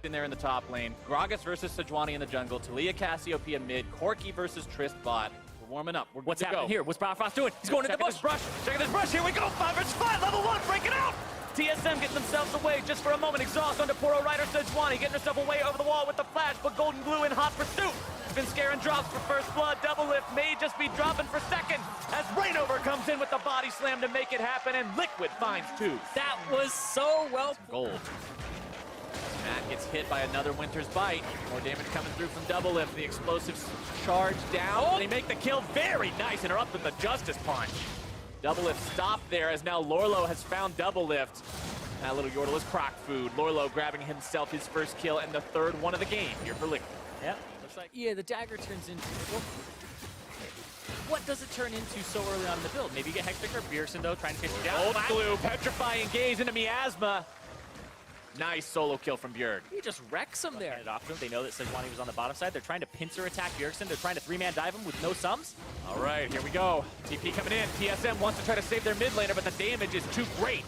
in there in the top lane. Gragas versus Sejuani in the jungle. Talia Cassiopeia mid. Corki versus Trist bot. We're warming up. What's happening here? What's Bifrost doing? He's going into the bush. Checking this brush. Here we go. 5 vs 5. Level 1. Breaking out. TSM getting themselves away just for a moment. Exhaust onto Poro Rider Sejuani. Getting herself away over the wall with the flash. But Golden Glue in hot pursuit. Been scaring drops for first blood. Double lift may just be dropping for second as Rainover comes in with the body slam to make it happen, and Liquid finds 2. That was so well. Gold. Matt gets hit by another Winter's Bite. More damage coming through from Double Lift. The explosives charge down. They make the kill. Very nice. Interrupt with the Justice Punch. Double Lift stopped there as now Lorlo has found Double Lift. That little Yordle is croc food. Lorlo grabbing himself his first kill and the third one of the game here for Liquid. Yep. Looks like, yeah, the dagger turns into... What does it turn into so early on in the build? Maybe you get Hextech or Bjergsen, though, trying to pitch you down. Old Glue, petrifying gaze into Miasma. Nice solo kill from Bjerg. He just wrecks him there. Off to him. They know that Sejuani was on the bottom side. They're trying to pincer attack Bjergsen. They're trying to 3-man dive him with no sums. All right, here we go. TP coming in. TSM wants to try to save their mid laner, but the damage is too great.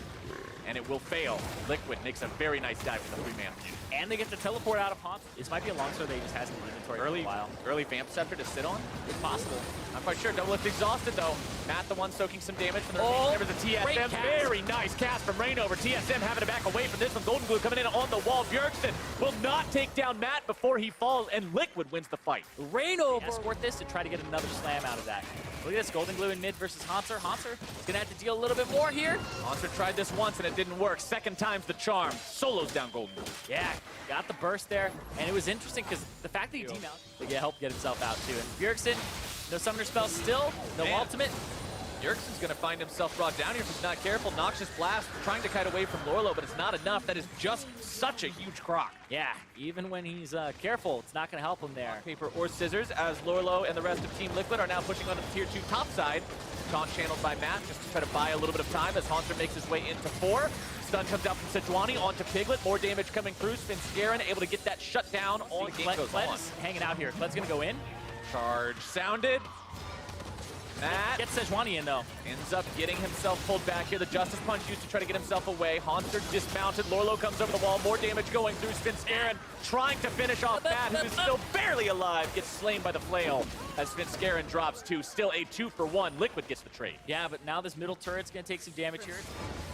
And it will fail. Liquid makes a very nice dive for the 3-man. And they get to teleport out of Pomp. This might be a longsword that he just has in the inventory for a while. Early Vamp Scepter to sit on? It's possible. I'm quite sure. Double Lift exhausted, though. Matt, the one soaking some damage from the remaining members of TSM. Very nice cast from Rainover. TSM having to back away from this one. Golden Glue coming in on the wall. Bjergsen will not take down Matt before he falls, and Liquid wins the fight. Rainover escort this to try to get another slam out of that. Look at this, Golden Glue in mid versus Hanser. Hanser is going to have to deal a little bit more here. Hanser tried this once, and it didn't work. Second time's the charm. Solos down Golden Glue. Yeah, got the burst there. And it was interesting because the fact that he demounted to help get himself out, too. And Bjergsen, no summoner spell still, no ultimate. Bjergsen's going to find himself brought down here if he's not careful. Noxious Blast trying to kite away from Lorlo, but it's not enough. That is just such a huge croc. Yeah, even when he's careful, it's not going to help him there. Paper or scissors as Lorlo and the rest of Team Liquid are now pushing onto the tier 2 top side. Taunt channeled by Matt just to try to buy a little bit of time as Hanser makes his way into 4. Stun comes out from Sejuani onto Piglet. More damage coming through. Scarin able to get that shut down. All the game goes on. Hanging out here. Kled's going to go in. Charge sounded. Matt gets Sejuani in, though. Ends up getting himself pulled back here. The Justice Punch used to try to get himself away. Hanser dismounted. Lorlo comes over the wall. More damage going through. Scarin trying to finish off Matt, who is still barely alive. Gets slain by the flail as Scarin drops 2. Still a 2-for-1. Liquid gets the trade. Yeah, but now this middle turret's going to take some damage here.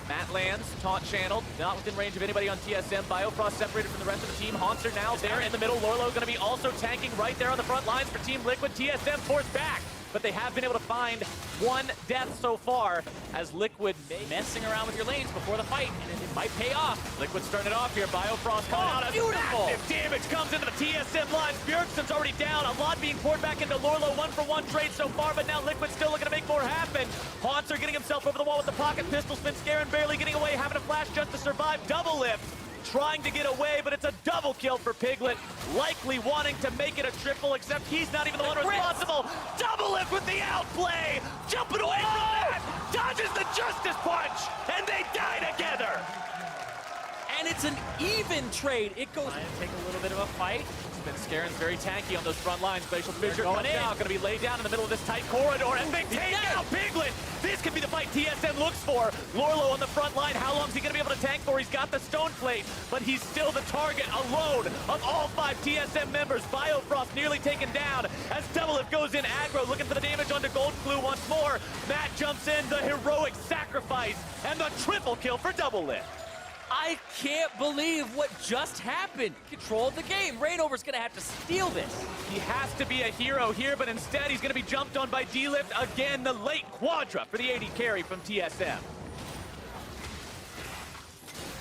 Matt lands, taunt channeled, not within range of anybody on TSM. Biofrost separated from the rest of the team. Hanser now there in the middle. Lorlo going to be also tanking right there on the front lines for Team Liquid. TSM forced back, but they have been able to find 1 death so far as Liquid messing around with your lanes before the fight, and it might pay off. Liquid starting it off here. Biofrost coming out. Beautiful! Massive damage comes into the TSM lines. Bjergsen's already down. A lot being poured back into Lorlo. 1-for-1 trade so far, but now Liquid still looking to make more happen. Hanser getting himself over the wall with the pocket pistol. Scarin barely getting away, having to flash just to survive. Double Lift trying to get away, but it's a double kill for Piglet. Likely wanting to make it a triple, except he's not even the one responsible. Double Lift with the outplay! Jumping away from that! Dodges the Justice Punch! And they die together! And it's an even trade. It goes... Take a little bit of a fight. Scarin's very tanky on those front lines. Glacial Fissure comes out, going to be laid down in the middle of this tight corridor, and they take out Piglet! This could be the fight TSM looks for. Lorlo on the front line, how long is he going to be able to tank for? He's got the Stone Plate, but he's still the target alone of all 5 TSM members. Biofrost nearly taken down as Double Lift goes in aggro, looking for the damage onto Golden Glue once more. Matt jumps in, the heroic sacrifice, and the triple kill for Double Lift. I can't believe what just happened. Control of the game. Rainover's going to have to steal this. He has to be a hero here, but instead he's going to be jumped on by D-Lift. Again, the late Quadra for the AD carry from TSM.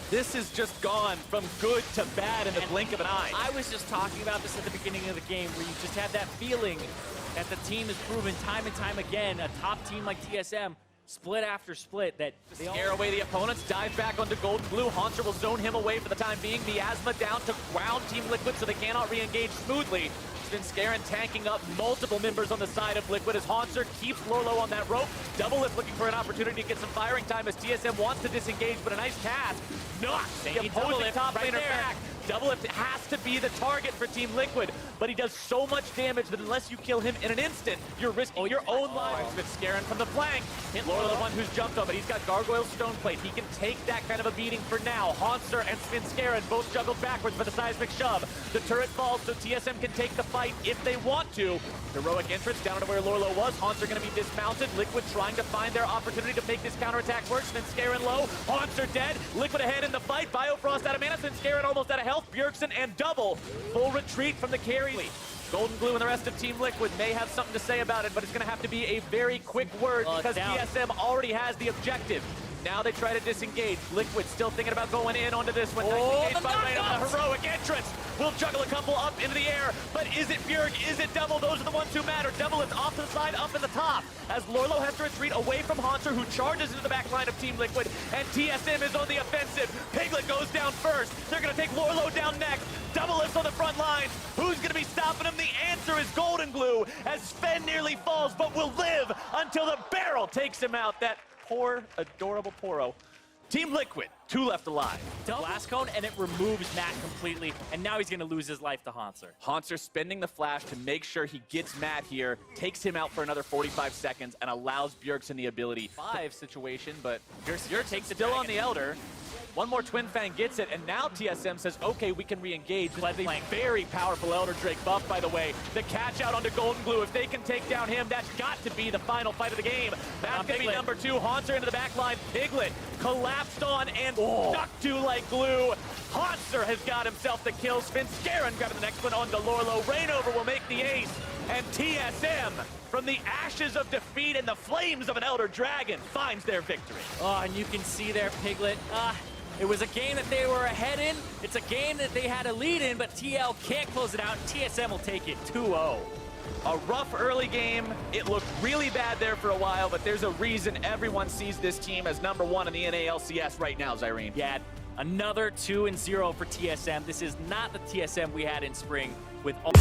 This has just gone from good to bad in the blink of an eye. I was just talking about this at the beginning of the game, where you just have that feeling that the team has proven time and time again, a top team like TSM, split after split, that they scare away the opponents, dive back onto Golden Glue. Hanser will zone him away for the time being. Miasma down to ground Team Liquid so they cannot re-engage smoothly. Scarin tanking up multiple members on the side of Liquid as Haunter keeps Lorlo on that rope. Double Lift looking for an opportunity to get some firing time as TSM wants to disengage, but a nice cast knocks the opposing top laner back. Double Lift has to be the target for Team Liquid, but he does so much damage that unless you kill him in an instant, you're risking your own lives. With Scarin from the flank, Lorlo the one who's jumped on, but he's got Gargoyle Stone Plate. He can take that kind of a beating for now. Haunter and Scarin both juggled backwards for the seismic shove. The turret falls so TSM can take the fight if they want to. Heroic entrance down to where Lorlo was. Haunter going to be dismounted. Liquid trying to find their opportunity to make this counterattack work. Scarin low. Haunter dead. Liquid ahead in the fight. Biofrost out of mana. Scarin almost out of health. Bjergsen and Double. Full retreat from the carry. Golden Glue and the rest of Team Liquid may have something to say about it, but it's going to have to be a very quick word because TSM already has the objective. Now they try to disengage. Liquid still thinking about going in onto this one. Nice engaged by Reyna. The heroic entrance will juggle a couple up into the air, but is it Bjerg? Is it Double? Those are the ones who matter. Double is off to the side, up in the top, as Lorlo has to retreat away from Haunter, who charges into the back line of Team Liquid, and TSM is on the offensive. Piglet goes down first. They're going to take Lorlo down next. Double is on the front line. Who's going to be stopping him? The answer is Golden Glue, as Sven nearly falls, but will live until the barrel takes him out. That poor, adorable Poro. Team Liquid, 2 left alive. Blast Cone, and it removes Matt completely, and now he's going to lose his life to Haunter. Haunter spending the flash to make sure he gets Matt here, takes him out for another 45 seconds, and allows Bjergsen the ability. 5 situation, but Bjergsen takes it still on the Elder. One more Twin Fang gets it, and now TSM says, okay, we can re-engage. The very powerful Elder Drake buff, by the way. The catch out onto Golden Glue. If they can take down him, that's got to be the final fight of the game. That's going to be number 2. Haunter into the back line. Piglet collapsed on and stuck to like glue. Haunter has got himself the kill. Scarin grabbing the next one onto Lorlo. Rainover will make the ace. And TSM, from the ashes of defeat and the flames of an Elder Dragon, finds their victory. Oh, and you can see there, Piglet. It was a game that they were ahead in. It's a game that they had a lead in, but TL can't close it out. TSM will take it 2-0. A rough early game. It looked really bad there for a while, but there's a reason everyone sees this team as number 1 in the NA LCS right now, Zyrene. Yeah, another 2-0 for TSM. This is not the TSM we had in spring with all